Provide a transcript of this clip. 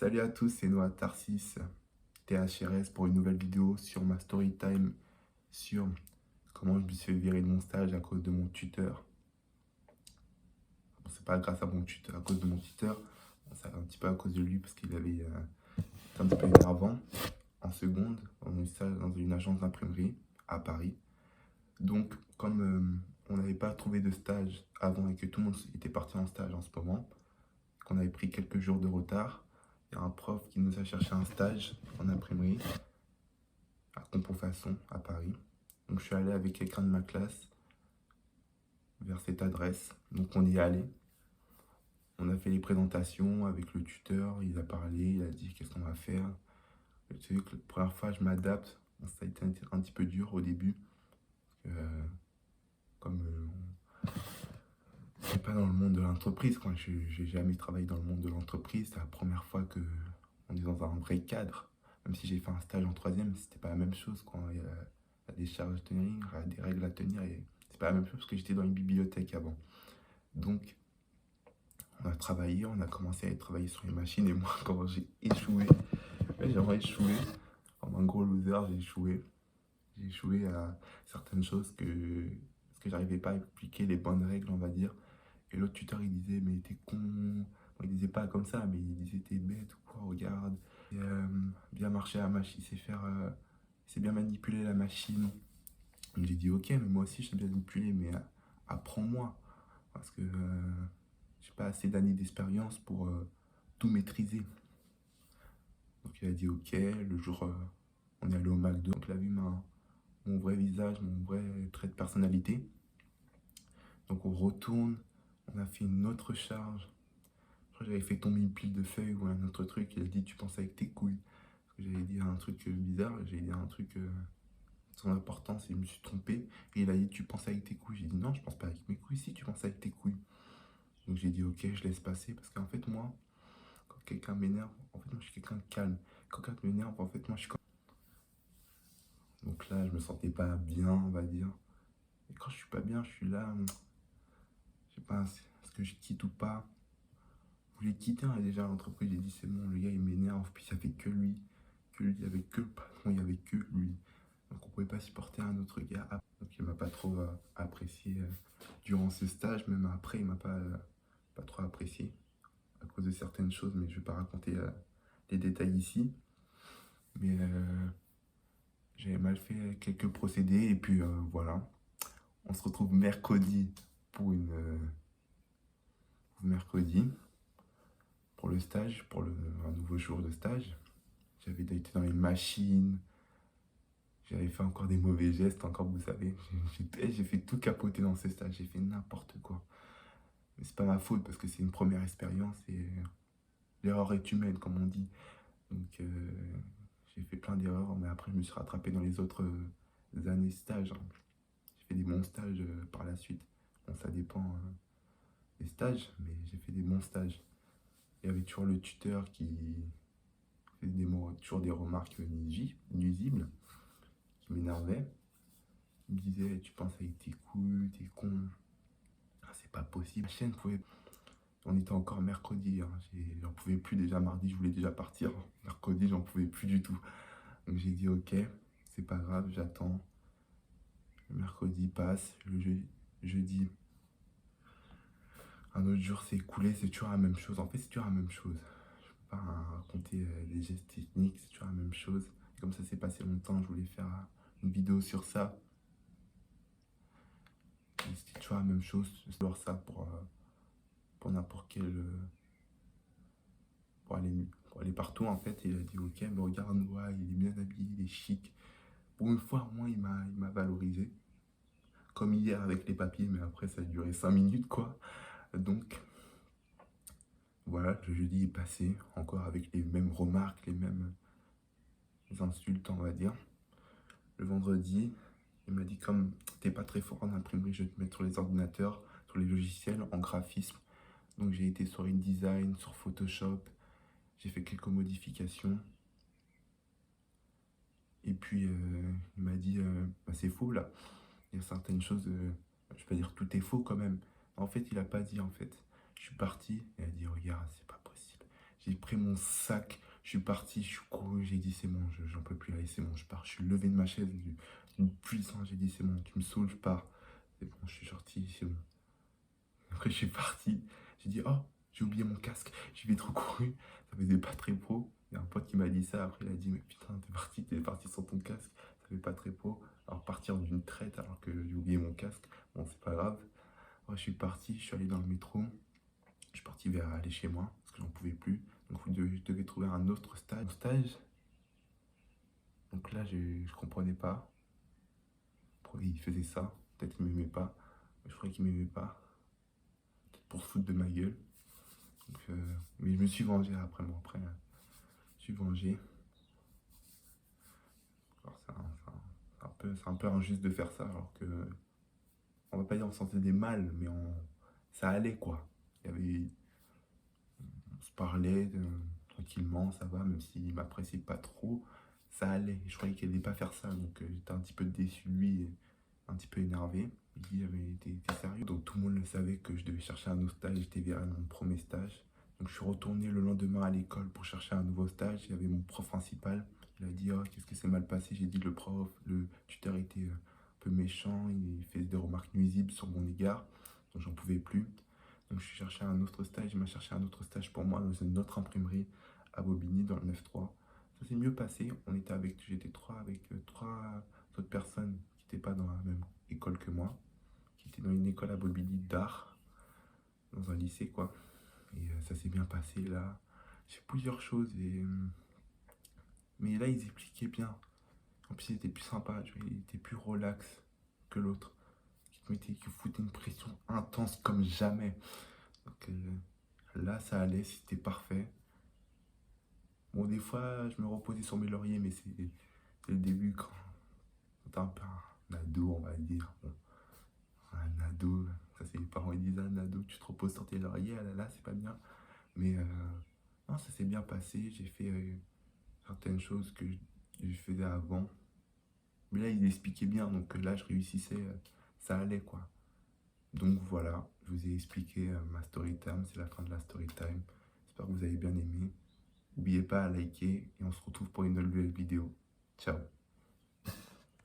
Salut à tous, c'est Noah Tarsis, THRS pour une nouvelle vidéo sur ma story time sur comment je me suis fait virer de mon stage à cause de mon tuteur. Bon, c'est pas grâce à mon tuteur, à cause de mon tuteur, bon, c'est un petit peu à cause de lui parce qu'il avait été un petit peu énervant en seconde, dans une salle, dans une agence d'imprimerie à Paris. Donc, comme on n'avait pas trouvé de stage avant et que tout le monde était parti en stage en ce moment, qu'on avait pris quelques jours de retard, il y a un prof qui nous a cherché un stage en imprimerie à Compo-Façon, à Paris. Donc je suis allé avec quelqu'un de ma classe vers cette adresse. Donc on y est allé. On a fait les présentations avec le tuteur, il a parlé, il a dit qu'est-ce qu'on va faire. Tu sais que la première fois je m'adapte. Bon, ça a été un petit peu dur au début. Comme je suis pas dans le monde de l'entreprise, quand j'ai jamais travaillé dans le monde de l'entreprise, c'est la première fois que on est dans un vrai cadre. Même si j'ai fait un stage en troisième, c'était pas la même chose, quoi. Il y a des charges à tenir, il y a des règles à tenir, et c'est pas la même chose parce que j'étais dans une bibliothèque avant. Donc, on a travaillé, on a commencé à travailler sur les machines, et moi, quand j'ai échoué, ouais, j'ai vraiment échoué, comme un gros loser, j'ai échoué. J'ai échoué à certaines choses parce que j'arrivais pas à appliquer les bonnes règles, on va dire. Et l'autre tuteur, il disait, mais t'es con. Bon, il disait pas comme ça, mais il disait, t'es bête ou quoi, regarde. Et, bien marcher à la machine, il sait bien manipuler la machine. Donc j'ai dit, ok, mais moi aussi, je sais bien manipuler, mais apprends-moi. Parce que j'ai pas assez d'années d'expérience pour tout maîtriser. Donc il a dit, ok, le jour, on est allé au McDo, donc il a vu mon vrai visage, mon vrai trait de personnalité. Donc on retourne, on a fait une autre charge. Je crois que j'avais fait tomber une pile de feuilles ou un autre truc. Il a dit, tu penses avec tes couilles. Parce que j'avais dit un truc bizarre, j'avais dit un truc sans importance et je me suis trompé. Et il a dit, tu penses avec tes couilles. J'ai dit, non, je pense pas avec mes couilles. Si, tu penses avec tes couilles. Donc j'ai dit, ok, je laisse passer. Parce qu'en fait, moi, quand quelqu'un m'énerve, en fait, moi, je suis quelqu'un de calme. Quand quelqu'un m'énerve, en fait, moi, je suis comme... Donc là, je me sentais pas bien, on va dire. Et quand je suis pas bien, je suis là, je sais pas, est-ce que je quitte ou pas. Je voulais quitter déjà l'entreprise, j'ai dit c'est bon, le gars il m'énerve, puis ça fait que lui, il n'y avait que le patron, il n'y avait que lui. Donc on pouvait pas supporter un autre gars. Donc il m'a pas trop apprécié durant ce stage, même après il m'a pas trop apprécié à cause de certaines choses, mais je vais pas raconter les détails ici. Mais j'avais mal fait quelques procédés et puis voilà. On se retrouve mercredi pour mercredi pour le stage, un nouveau jour de stage. J'avais été dans les machines, j'avais fait encore des mauvais gestes, encore vous savez. J'ai fait tout capoter dans ce stage, j'ai fait n'importe quoi. Mais c'est pas ma faute parce que c'est une première expérience et l'erreur est humaine, comme on dit. Donc j'ai fait plein d'erreurs, mais après je me suis rattrapé dans les autres années stage, hein. J'ai fait des bons stages par la suite. Bon, ça dépend des stages, mais j'ai fait des bons stages. Il y avait toujours le tuteur qui faisait toujours des remarques nuisibles, qui m'énervaient. Il me disait, tu penses avec tes couilles, t'es con. Ah, c'est pas possible. La chaîne pouvait. On était encore mercredi, hein. J'en pouvais plus déjà. Mardi, je voulais déjà partir. Mercredi, j'en pouvais plus du tout. Donc j'ai dit, ok, c'est pas grave, j'attends. Le mercredi passe, jeudi, un autre jour s'est écoulé, c'est toujours la même chose. En fait, c'est toujours la même chose. Je peux pas raconter des gestes techniques, c'est toujours la même chose. Et comme ça s'est passé longtemps, je voulais faire une vidéo sur ça. C'était toujours la même chose. Je sors ça pour n'importe quel. Pour aller partout en fait. Et il a dit ok, mais regarde-moi, il est bien habillé, il est chic. Pour une fois, au moins, il m'a valorisé. Comme hier avec les papiers, mais après, ça a duré 5 minutes quoi. Donc, voilà, le jeudi est passé, encore avec les mêmes remarques, les mêmes insultes, on va dire. Le vendredi, il m'a dit comme t'es pas très fort en imprimerie, je vais te mettre sur les ordinateurs, sur les logiciels, en graphisme. Donc j'ai été sur InDesign, sur Photoshop, j'ai fait quelques modifications. Et puis il m'a dit bah, c'est faux là, il y a certaines choses, je peux dire tout est faux quand même. En fait, il a pas dit en fait. Je suis parti, et il a dit regarde, c'est pas possible. J'ai pris mon sac, je suis parti, je suis couru, j'ai dit c'est bon, j'en peux plus, allez, c'est bon, je pars. Je suis levé de ma chaise, d'une puissance, j'ai dit c'est bon, tu me saoules, je pars. C'est bon, je suis sorti, c'est bon. Après, je suis parti, j'ai dit oh, j'ai oublié mon casque, j'y vais trop couru, ça faisait pas très pro. Il y a un pote qui m'a dit ça, après il a dit mais putain, t'es parti sans ton casque, ça fait pas très pro. Alors partir d'une traite alors que j'ai oublié mon casque, bon, c'est pas grave. Ouais, je suis parti, je suis allé dans le métro. Je suis parti vers aller chez moi parce que j'en pouvais plus. Donc je devais trouver un autre stage. Donc là, je comprenais pas pourquoi il faisait ça. Peut-être qu'il m'aimait pas. Je croyais qu'il m'aimait pas. Peut-être pour se foutre de ma gueule. Donc, mais je me suis vengé après moi. Après, je suis vengé. Alors, c'est un peu injuste de faire ça alors que on va pas dire on sentait des mal, mais ça allait quoi. Il y avait, on se parlait tranquillement, ça va, même s'il m'appréciait pas trop, ça allait. Je croyais qu'il allait pas faire ça, donc j'étais un petit peu déçu de lui, et un petit peu énervé. Il dit, ah, mais t'es sérieux? Donc tout le monde le savait que je devais chercher un autre stage, j'étais vers mon premier stage. Donc je suis retourné le lendemain à l'école pour chercher un nouveau stage. Il y avait mon prof principal, il a dit, oh, qu'est-ce que c'est mal passé? J'ai dit, le tuteur était un peu méchant, il faisait des remarques nuisibles sur mon égard, donc j'en pouvais plus. Donc je suis cherché un autre stage, il m'a cherché un autre stage pour moi dans une autre imprimerie à Bobigny dans le 9-3. Ça s'est mieux passé, j'étais avec trois autres personnes qui n'étaient pas dans la même école que moi, qui étaient dans une école à Bobigny d'art, dans un lycée quoi. Et ça s'est bien passé là. J'ai fait plusieurs choses, mais là ils expliquaient bien. En plus il était plus sympa, il était plus relax que l'autre, qui foutait une pression intense comme jamais. Donc là, ça allait, c'était parfait. Bon, des fois, je me reposais sur mes lauriers, mais c'est le début quand t'es un peu un ado, on va dire. Bon, un ado, ça c'est les parents ils disent un ado, tu te reposes sur tes lauriers, ah là là, c'est pas bien. Mais non, ça s'est bien passé, j'ai fait certaines choses que je faisais avant. Mais là, il expliquait bien, donc là, je réussissais, ça allait quoi. Donc voilà, je vous ai expliqué ma story time, c'est la fin de la story time. J'espère que vous avez bien aimé. N'oubliez pas à liker et on se retrouve pour une nouvelle vidéo. Ciao.